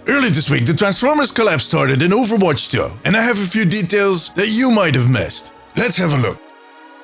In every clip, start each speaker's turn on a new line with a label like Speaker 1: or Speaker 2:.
Speaker 1: Early this week, the Transformers collab started in Overwatch 2, and I have a few details that you might have missed. Let's have a look.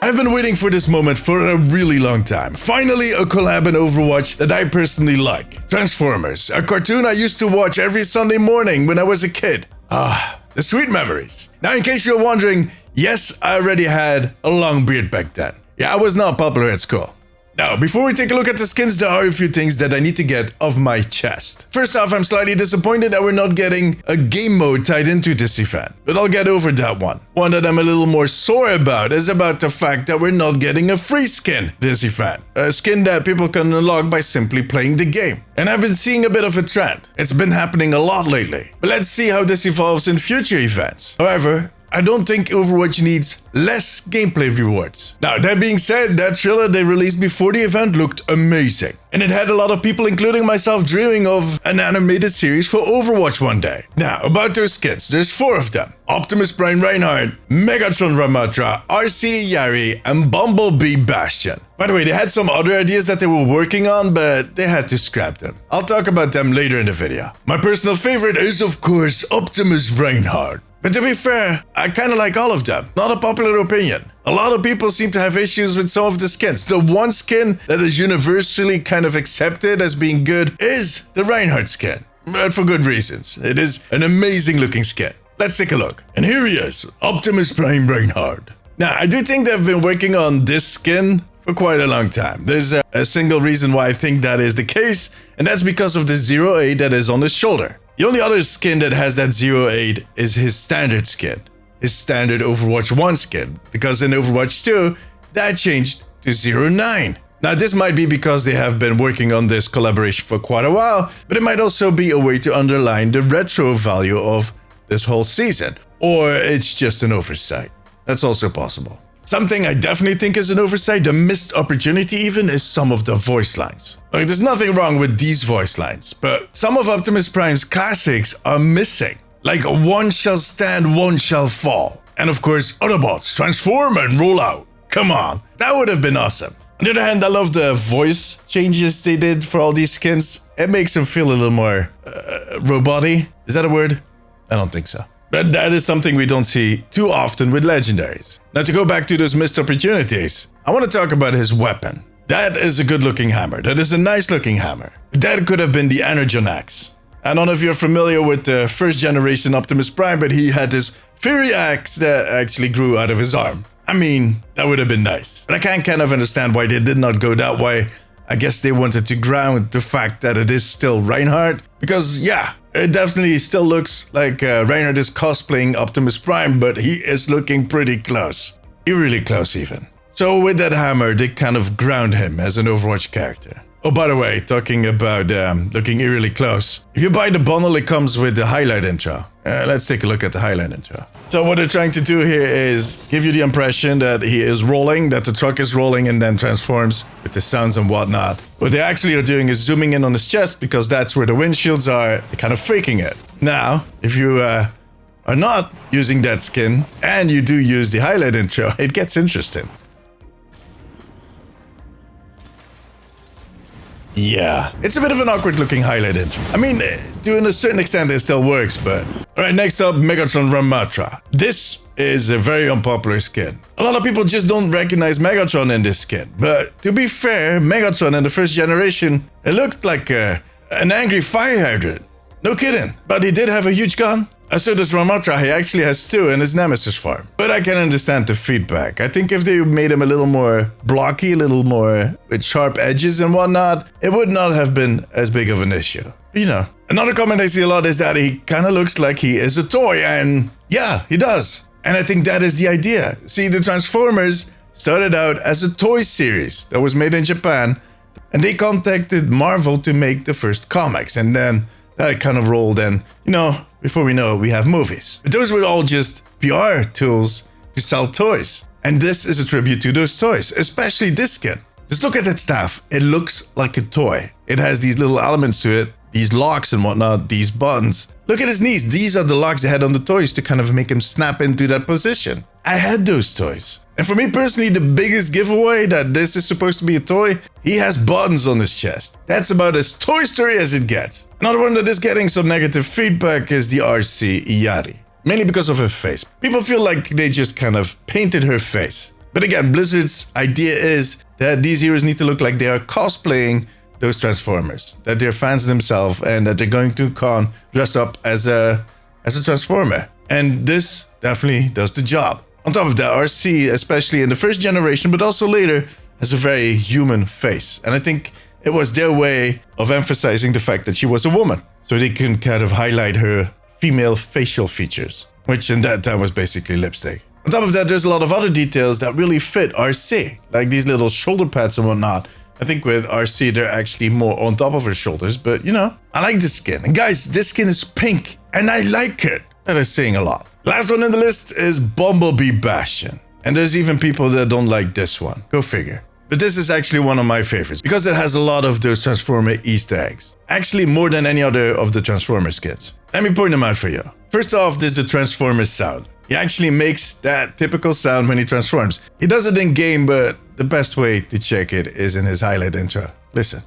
Speaker 1: I've been waiting for this moment for a really long time. Finally, a collab in Overwatch that I personally like. Transformers, a cartoon I used to watch every Sunday morning when I was a kid. Ah, the sweet memories. Now, in case you're wondering, yes, I already had a long beard back then. Yeah, I was not popular at school. Now, before we take a look at the skins, there are a few things that I need to get off my chest. First off, I'm slightly disappointed that we're not getting a game mode tied into this event, but I'll get over that one. One that I'm a little more sore about is about the fact that we're not getting a free skin this event. A skin that people can unlock by simply playing the game. And I've been seeing a bit of a trend. It's been happening a lot lately. But let's see how this evolves in future events. However, I don't think Overwatch needs less gameplay rewards. Now, that being said, that trailer they released before the event looked amazing. And it had a lot of people, including myself, dreaming of an animated series for Overwatch one day. Now, about those skins, there's 4 of them. Optimus Prime Reinhardt, Megatron Ratra, RC Yari, and Bumblebee Bastion. By the way, they had some other ideas that they were working on, but they had to scrap them. I'll talk about them later in the video. My personal favorite is, of course, Optimus Reinhardt. But to be fair, I kinda like all of them. Not a popular opinion. A lot of people seem to have issues with some of the skins. The one skin that is universally kind of accepted as being good is the Reinhardt skin. But for good reasons. It is an amazing looking skin. Let's take a look. And here he is, Optimus Prime Reinhardt. Now, I do think they've been working on this skin for quite a long time. There's a single reason why I think that is the case, and that's because of the 08 that is on his shoulder. The only other skin that has that 08 is his standard skin. His standard Overwatch 1 skin. Because in Overwatch 2, that changed to 09. Now this might be because they have been working on this collaboration for quite a while, but it might also be a way to underline the retro value of this whole season. Or it's just an oversight. That's also possible. Something I definitely think is an oversight, a missed opportunity even, is some of the voice lines. Like, there's nothing wrong with these voice lines, but some of Optimus Prime's classics are missing. Like, one shall stand, one shall fall. And of course, Autobots, transform and roll out. Come on, that would have been awesome. On the other hand, I love the voice changes they did for all these skins. It makes them feel a little more robot-y. Is that a word? I don't think so. But that is something we don't see too often with legendaries. Now, to go back to those missed opportunities, I want to talk about his weapon. That is a good looking hammer. That is a nice looking hammer. That could have been the Energon axe. I don't know if you're familiar with the first generation Optimus Prime, but he had this Fury axe that actually grew out of his arm. I mean, that would have been nice. But I can't kind of understand why they did not go that way. I guess they wanted to ground the fact that it is still Reinhardt. Because, yeah, it definitely still looks like Reinhardt is cosplaying Optimus Prime, but he is looking pretty close. Eerily close, even. So with that hammer, they kind of ground him as an Overwatch character. Oh, by the way, talking about looking eerily close. If you buy the bundle, it comes with the highlight intro. Let's take a look at the highlight intro. So what they're trying to do here is give you the impression that he is rolling, that the truck is rolling and then transforms with the sounds and whatnot. What they actually are doing is zooming in on his chest because that's where the windshields are, kind of faking it. Now, if you are not using that skin and you do use the highlight intro, it gets interesting. Yeah, it's a bit of an awkward looking highlight intro. I mean, to a certain extent it still works, but... Alright, next up, Megatron Ratra. This is a very unpopular skin. A lot of people just don't recognize Megatron in this skin. But to be fair, Megatron in the first generation, it looked like an angry fire hydrant. No kidding. But he did have a huge gun. So does Ratra, he actually has 2 in his Nemesis form. But I can understand the feedback. I think if they made him a little more blocky, a little more with sharp edges and whatnot, it would not have been as big of an issue. But, you know. Another comment I see a lot is that he kind of looks like he is a toy, and yeah, he does. And I think that is the idea. See, the Transformers started out as a toy series that was made in Japan, and they contacted Marvel to make the first comics, and then that kind of rolled, and, you know, before we know it, we have movies. But those were all just PR tools to sell toys. And this is a tribute to those toys, especially this skin. Just look at that staff. It looks like a toy. It has these little elements to it these locks and whatnot, these buttons. Look at his knees. These are the locks they had on the toys to kind of make him snap into that position. I had those toys. And for me personally, the biggest giveaway that this is supposed to be a toy, he has buttons on his chest. That's about as Toy Story as it gets. Another one that is getting some negative feedback is the RC Yari. Mainly because of her face. People feel like they just kind of painted her face. But again, Blizzard's idea is that these heroes need to look like they are cosplaying those Transformers, that they're fans themselves and that they're going to con dress up as a Transformer. And this definitely does the job. On top of that, RC, especially in the first generation, but also later, has a very human face. And I think it was their way of emphasizing the fact that she was a woman. So they can kind of highlight her female facial features, which in that time was basically lipstick. On top of that, there's a lot of other details that really fit RC, like these little shoulder pads and whatnot. I think with RC, they're actually more on top of her shoulders, but you know, I like this skin. And guys, this skin is pink, and I like it. That is saying a lot. Last one in the list is Bumblebee Bastion. And there's even people that don't like this one. Go figure. But this is actually one of my favorites, because it has a lot of those Transformer Easter eggs. Actually, more than any other of the Transformer skins. Let me point them out for you. First off, there's the Transformer sound. He actually makes that typical sound when he transforms. He does it in game, but the best way to check it is in his highlight intro. Listen.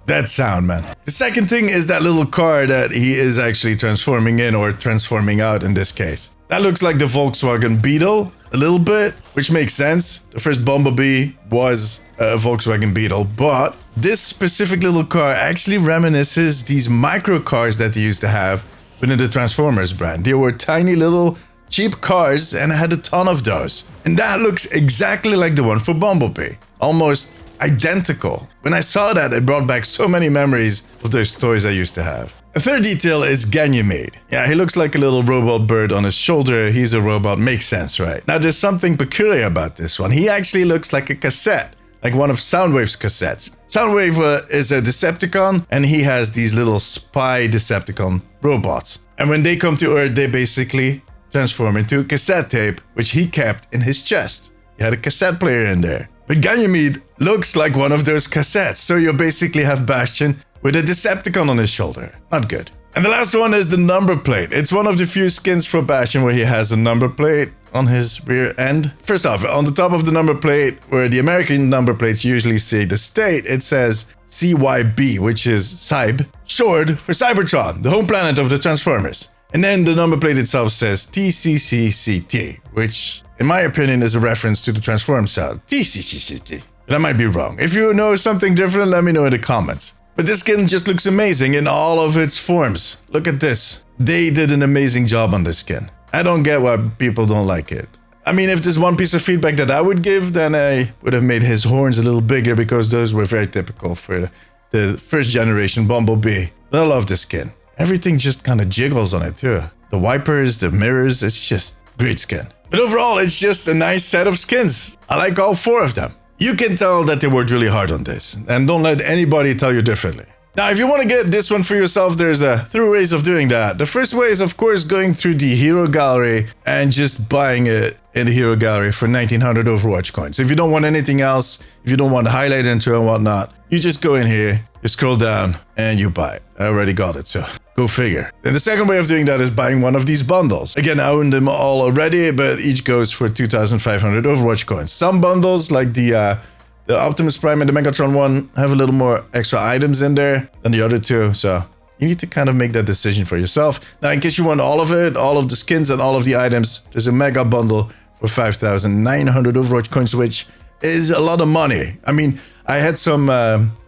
Speaker 1: That sound, man. The second thing is that little car that he is actually transforming in, or transforming out in this case. That looks like the Volkswagen Beetle a little bit, which makes sense. The first Bumblebee was a Volkswagen Beetle, but this specific little car actually reminisces these micro cars that they used to have within the Transformers brand. They were tiny little cheap cars and I had a ton of those. And that looks exactly like the one for Bumblebee. Almost identical. When I saw that, it brought back so many memories of those toys I used to have. A third detail is Ganymede. Yeah, he looks like a little robot bird on his shoulder. He's a robot, makes sense, right? Now there's something peculiar about this one. He actually looks like a cassette, like one of Soundwave's cassettes. Soundwave is a Decepticon, and he has these little spy Decepticon robots. And when they come to Earth, they basically transform into a cassette tape, which he kept in his chest. He had a cassette player in there. But Ganymede looks like one of those cassettes, so you basically have Bastion with a Decepticon on his shoulder. Not good. And the last one is the number plate. It's one of the few skins for Bastion where he has a number plate on his rear end. First off, on the top of the number plate, where the American number plates usually say the state, it says CYB, which is Cyb, short for Cybertron, the home planet of the Transformers. And then the number plate itself says TCCCT, which in my opinion is a reference to the Transform sound. TCCCT. But I might be wrong. If you know something different, let me know in the comments. But this skin just looks amazing in all of its forms. Look at this. They did an amazing job on this skin. I don't get why people don't like it. I mean, if there's one piece of feedback that I would give, then I would have made his horns a little bigger, because those were very typical for the first generation Bumblebee. But I love this skin. Everything just kind of jiggles on it too. The wipers, the mirrors, it's just great skin. But overall, it's just a nice set of skins. I like all four of them. You can tell that they worked really hard on this, and don't let anybody tell you differently. Now, if you want to get this one for yourself, there's three ways of doing that. The first way is, of course, going through the Hero Gallery and just buying it in the Hero Gallery for 1900 Overwatch coins. If you don't want anything else, if you don't want the highlight intro and whatnot, you just go in here, you scroll down, and you buy it. I already got it, so go figure. Then the second way of doing that is buying one of these bundles. Again, I own them all already, but each goes for 2,500 Overwatch coins. Some bundles, like the Optimus Prime and the Megatron one, have a little more extra items in there than the other two, so you need to kind of make that decision for yourself. Now, in case you want all of it, all of the skins and all of the items, there's a mega bundle for 5,900 Overwatch coins, which is a lot of money. I mean, I had some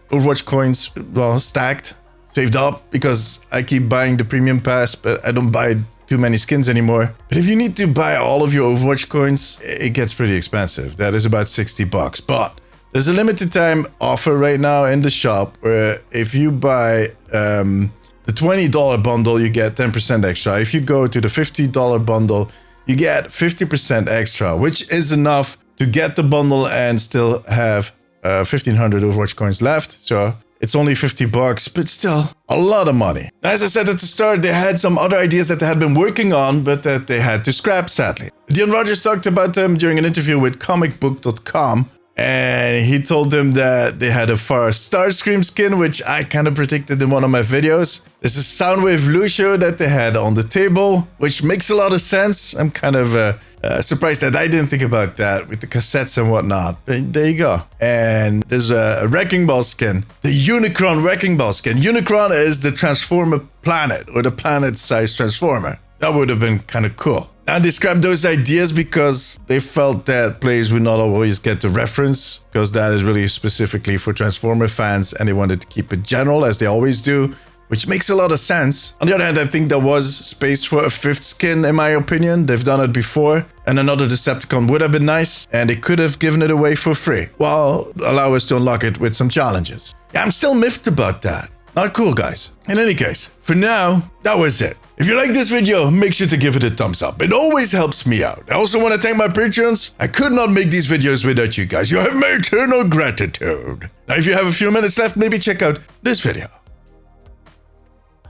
Speaker 1: Overwatch coins, well, stacked, saved up, because I keep buying the premium pass, but I don't buy too many skins anymore. But if you need to buy all of your Overwatch coins, it gets pretty expensive. That is about 60 bucks, but there's a limited time offer right now in the shop where if you buy the $20 bundle, you get 10% extra. If you go to the $50 bundle, you get 50% extra, which is enough to get the bundle and still have 1,500 Overwatch coins left. So it's only 50 bucks, but still a lot of money. As I said at the start, they had some other ideas that they had been working on, but that they had to scrap, sadly. Dion Rogers talked about them during an interview with comicbook.com. And he told them that they had a Far Starscream skin, which I kind of predicted in one of my videos. There's a Soundwave Lucio that they had on the table, which makes a lot of sense. I'm kind of surprised that I didn't think about that with the cassettes and whatnot. But there you go. And there's a Wrecking Ball skin, the Unicron Wrecking Ball skin. Unicron is the Transformer planet, or the planet-sized Transformer. That would have been kind of cool. I described those ideas because they felt that players would not always get the reference, because that is really specifically for Transformer fans, and they wanted to keep it general as they always do, which makes a lot of sense. On the other hand, I think there was space for a fifth skin, in my opinion. They've done it before, and another Decepticon would have been nice, and they could have given it away for free, while allow us to unlock it with some challenges. Yeah, I'm still miffed about that. Not cool, guys. In any case, for now, that was it. If you like this video, make sure to give it a thumbs up. It always helps me out. I also want to thank my patrons. I could not make these videos without you guys. You have my eternal gratitude. Now, if you have a few minutes left, maybe check out this video.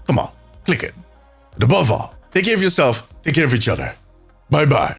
Speaker 1: Come on, click it. But above all, take care of yourself, take care of each other. Bye-bye.